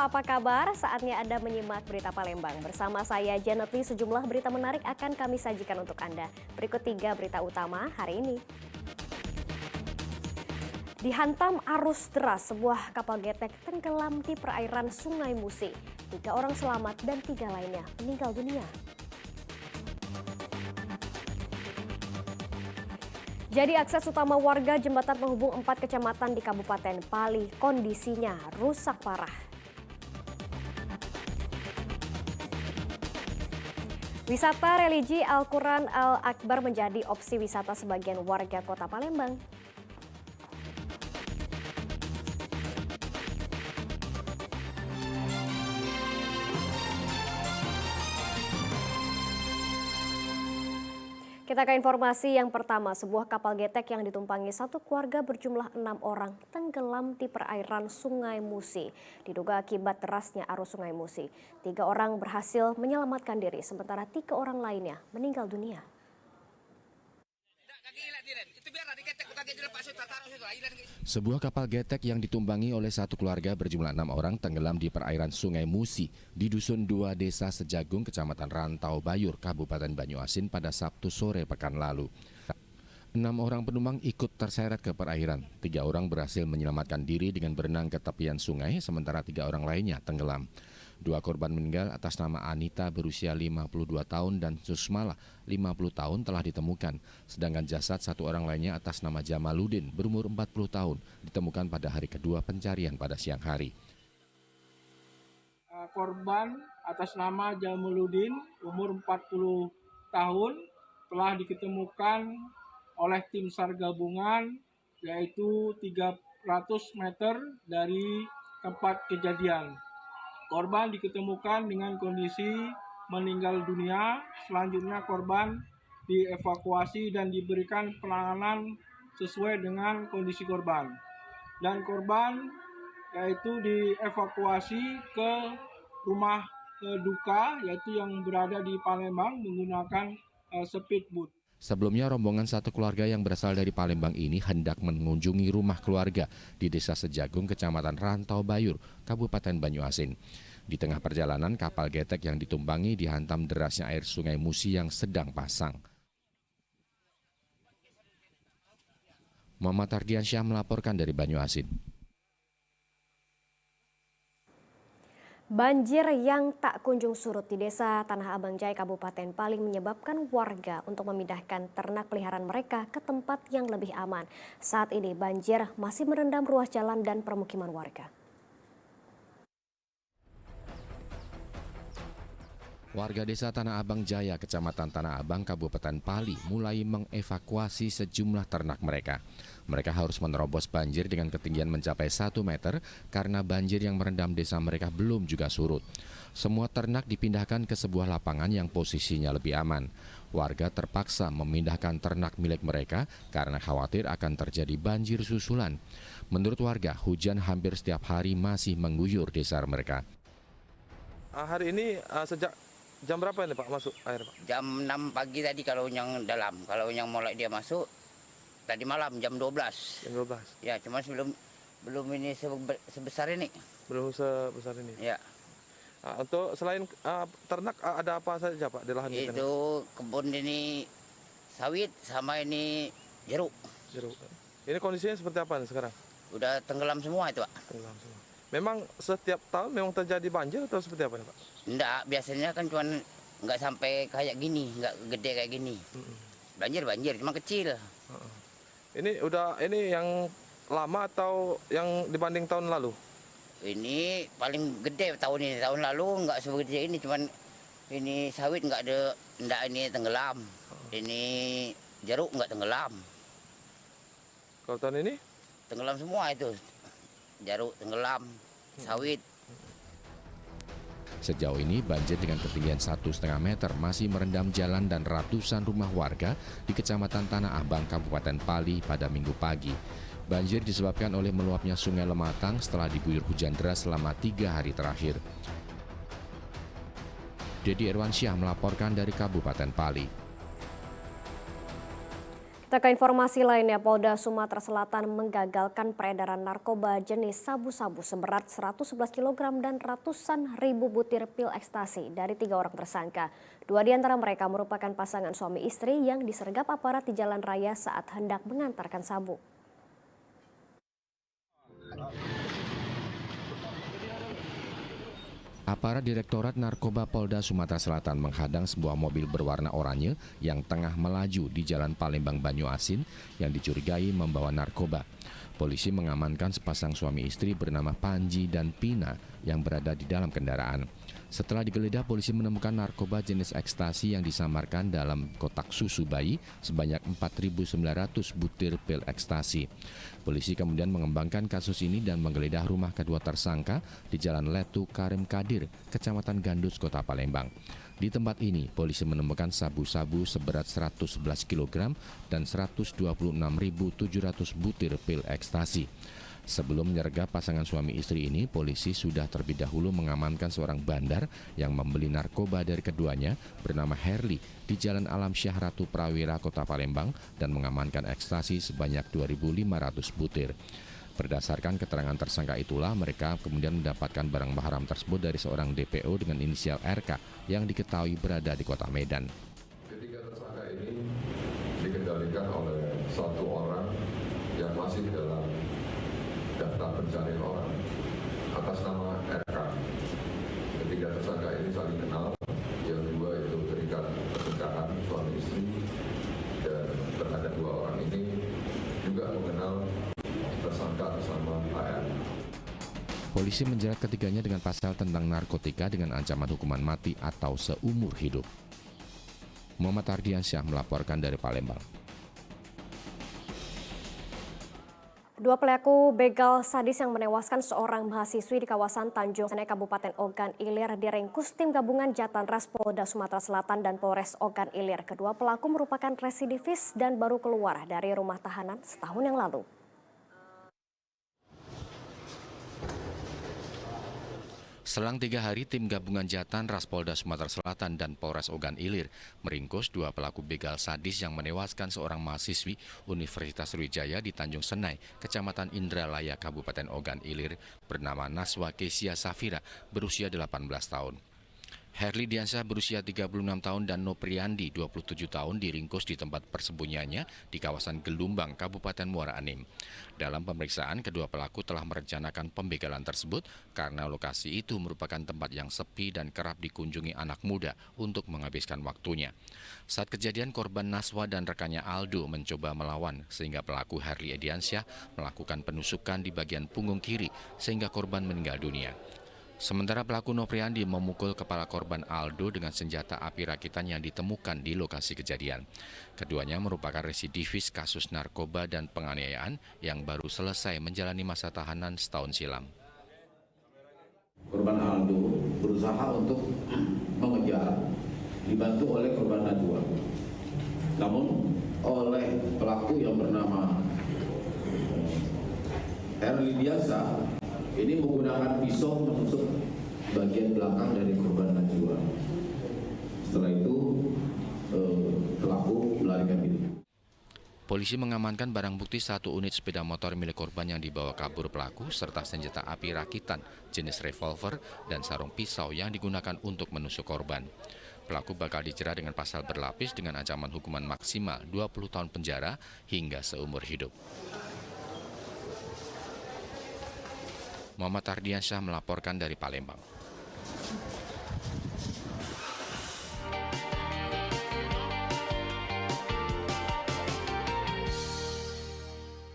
apa kabar? Saatnya Anda menyimak berita Palembang. Bersama saya Janet Lee, sejumlah berita menarik akan kami sajikan untuk Anda. Berikut 3 berita utama hari ini. Dihantam arus deras, sebuah kapal getek tenggelam di perairan Sungai Musi. 3 orang selamat dan 3 lainnya meninggal dunia. Jadi akses utama warga jembatan penghubung 4 kecamatan di Kabupaten Pali kondisinya rusak parah. Wisata religi Al-Quran Al-Akbar menjadi opsi wisata sebagian warga kota Palembang. Kita ke informasi yang pertama, sebuah kapal getek yang ditumpangi satu keluarga berjumlah 6 orang tenggelam di perairan Sungai Musi. Diduga akibat derasnya arus Sungai Musi. 3 orang berhasil menyelamatkan diri, sementara 3 orang lainnya meninggal dunia. Sebuah kapal getek yang ditumpangi oleh satu keluarga berjumlah 6 orang tenggelam di perairan Sungai Musi di Dusun 2 Desa Sejagung, Kecamatan Rantau Bayur, Kabupaten Banyuasin pada Sabtu sore pekan lalu. 6 orang penumpang ikut terseret ke perairan. 3 orang berhasil menyelamatkan diri dengan berenang ke tepian sungai, sementara 3 orang lainnya tenggelam. 2 korban meninggal atas nama Anita berusia 52 tahun dan Susmala 50 tahun telah ditemukan. Sedangkan jasad 1 orang lainnya atas nama Jamaluddin berumur 40 tahun ditemukan pada hari kedua pencarian pada siang hari. Korban atas nama Jamaluddin umur 40 tahun telah diketemukan oleh tim SAR gabungan, yaitu 300 meter dari tempat kejadian. Korban diketemukan dengan kondisi meninggal dunia. Selanjutnya korban dievakuasi dan diberikan penanganan sesuai dengan kondisi korban. Dan korban yaitu dievakuasi ke rumah duka, yaitu yang berada di Palembang menggunakan speedboat. Sebelumnya rombongan satu keluarga yang berasal dari Palembang ini hendak mengunjungi rumah keluarga di Desa Sejagung, Kecamatan Rantau Bayur, Kabupaten Banyuasin. Di tengah perjalanan, kapal getek yang ditumpangi dihantam derasnya air Sungai Musi yang sedang pasang. Muhammad Ardiansyah melaporkan dari Banyuasin. Banjir yang tak kunjung surut di Desa Tanah Abang Jaya, Kabupaten Pali menyebabkan warga untuk memindahkan ternak peliharaan mereka ke tempat yang lebih aman. Saat ini banjir masih merendam ruas jalan dan permukiman warga. Warga Desa Tanah Abang Jaya, Kecamatan Tanah Abang, Kabupaten Pali mulai mengevakuasi sejumlah ternak mereka. Mereka harus menerobos banjir dengan ketinggian mencapai 1 meter karena banjir yang merendam desa mereka belum juga surut. Semua ternak dipindahkan ke sebuah lapangan yang posisinya lebih aman. Warga terpaksa memindahkan ternak milik mereka karena khawatir akan terjadi banjir susulan. Menurut warga, hujan hampir setiap hari masih mengguyur desa mereka. Hari ini sejak jam berapa ini Pak masuk air Pak? Jam 6 pagi tadi kalau yang dalam, kalau yang mulai dia masuk tadi malam jam 12. Jam 12. Ya, cuma belum ini sebesar ini. Belum sebesar ini. Ya. Untuk selain ternak ada apa saja Pak di lahan ini? Itu kebun ini sawit sama ini jeruk. Jeruk. Ini kondisinya seperti apa nih sekarang? Udah tenggelam semua itu Pak. Tenggelam semua. Memang setiap tahun memang terjadi banjir atau seperti apa nih Pak? Enggak, biasanya kan cuma nggak sampai kayak gini, nggak gede kayak gini. Banjir, cuma kecil. Ini yang lama atau yang dibanding tahun lalu? Ini paling gede tahun ini. Tahun lalu nggak segede ini, cuman ini sawit nggak ini tenggelam. Ini jeruk nggak tenggelam. Kalau tahun ini? Tenggelam semua itu. Jeruk tenggelam, sawit. Sejauh ini banjir dengan ketinggian 1,5 meter masih merendam jalan dan ratusan rumah warga di Kecamatan Tanah Abang, Kabupaten Pali pada Minggu pagi. Banjir disebabkan oleh meluapnya Sungai Lematang setelah diguyur hujan deras selama 3 hari terakhir. Dedi Irwansyah melaporkan dari Kabupaten Pali. Ke informasi lainnya, Polda Sumatera Selatan menggagalkan peredaran narkoba jenis sabu-sabu seberat 111 kg dan ratusan ribu butir pil ekstasi dari 3 orang tersangka. 2 di antara mereka merupakan pasangan suami istri yang disergap aparat di jalan raya saat hendak mengantarkan sabu. Aparat Direktorat Narkoba Polda Sumatera Selatan menghadang sebuah mobil berwarna oranye yang tengah melaju di Jalan Palembang Banyuasin yang dicurigai membawa narkoba. Polisi mengamankan sepasang suami istri bernama Panji dan Pina yang berada di dalam kendaraan. Setelah digeledah, polisi menemukan narkoba jenis ekstasi yang disamarkan dalam kotak susu bayi sebanyak 4.900 butir pil ekstasi. Polisi kemudian mengembangkan kasus ini dan menggeledah rumah kedua tersangka di Jalan Letu Karim Kadir, Kecamatan Gandus, Kota Palembang. Di tempat ini, polisi menemukan sabu-sabu seberat 111 kg dan 126.700 butir pil ekstasi. Sebelum menyergap pasangan suami istri ini, polisi sudah terlebih dahulu mengamankan seorang bandar yang membeli narkoba dari keduanya bernama Herli di Jalan Alam Syah Ratu Prawira, Kota Palembang dan mengamankan ekstasi sebanyak 2.500 butir. Berdasarkan keterangan tersangka itulah mereka kemudian mendapatkan barang haram tersebut dari seorang DPO dengan inisial RK yang diketahui berada di Kota Medan. Ketiga tersangka ini dikendalikan oleh satu orang yang masih dalam daftar pencarian orang atas nama RK. Ketiga tersangka ini saling kenal, yang dua itu terikat pernikahan suami istri, dan terhadap 2 orang ini juga mengenal tersangka bersama AR. Polisi menjerat ketiganya dengan pasal tentang narkotika dengan ancaman hukuman mati atau seumur hidup. Muhammad Ardiansyah melaporkan dari Palembang. 2 pelaku begal sadis yang menewaskan seorang mahasiswi di kawasan Tanjung Sene, Kabupaten Ogan Ilir diringkus tim gabungan Jatanras Polda Sumatera Selatan dan Polres Ogan Ilir. Kedua pelaku merupakan residivis dan baru keluar dari rumah tahanan setahun yang lalu. Selang 3 hari, tim gabungan Jatanras Polda Sumatera Selatan dan Polres Ogan Ilir meringkus 2 pelaku begal sadis yang menewaskan seorang mahasiswi Universitas Sriwijaya di Tanjung Senai, Kecamatan Indralaya, Kabupaten Ogan Ilir bernama Naswa Kesia Safira berusia 18 tahun. Herli Diansyah berusia 36 tahun dan Nopriandi 27 tahun diringkus di tempat persembunyiannya di kawasan Gelumbang, Kabupaten Muara Enim. Dalam pemeriksaan, kedua pelaku telah merencanakan pembegalan tersebut karena lokasi itu merupakan tempat yang sepi dan kerap dikunjungi anak muda untuk menghabiskan waktunya. Saat kejadian, korban Naswa dan rekannya Aldo mencoba melawan sehingga pelaku Herli Diansyah melakukan penusukan di bagian punggung kiri sehingga korban meninggal dunia. Sementara pelaku Nopriandi memukul kepala korban Aldo dengan senjata api rakitan yang ditemukan di lokasi kejadian. Keduanya merupakan residivis kasus narkoba dan penganiayaan yang baru selesai menjalani masa tahanan setahun silam. Korban Aldo berusaha untuk mengejar, dibantu oleh korban Najwa. Namun oleh pelaku yang bernama Herli Diansyah ini menggunakan pisau menusuk bagian belakang dari korban Najwa. Setelah itu pelaku melarikan diri. Polisi mengamankan barang bukti 1 unit sepeda motor milik korban yang dibawa kabur pelaku serta senjata api rakitan jenis revolver dan sarung pisau yang digunakan untuk menusuk korban. Pelaku bakal dijerat dengan pasal berlapis dengan ancaman hukuman maksimal 20 tahun penjara hingga seumur hidup. Muhammad Ardiansyah melaporkan dari Palembang.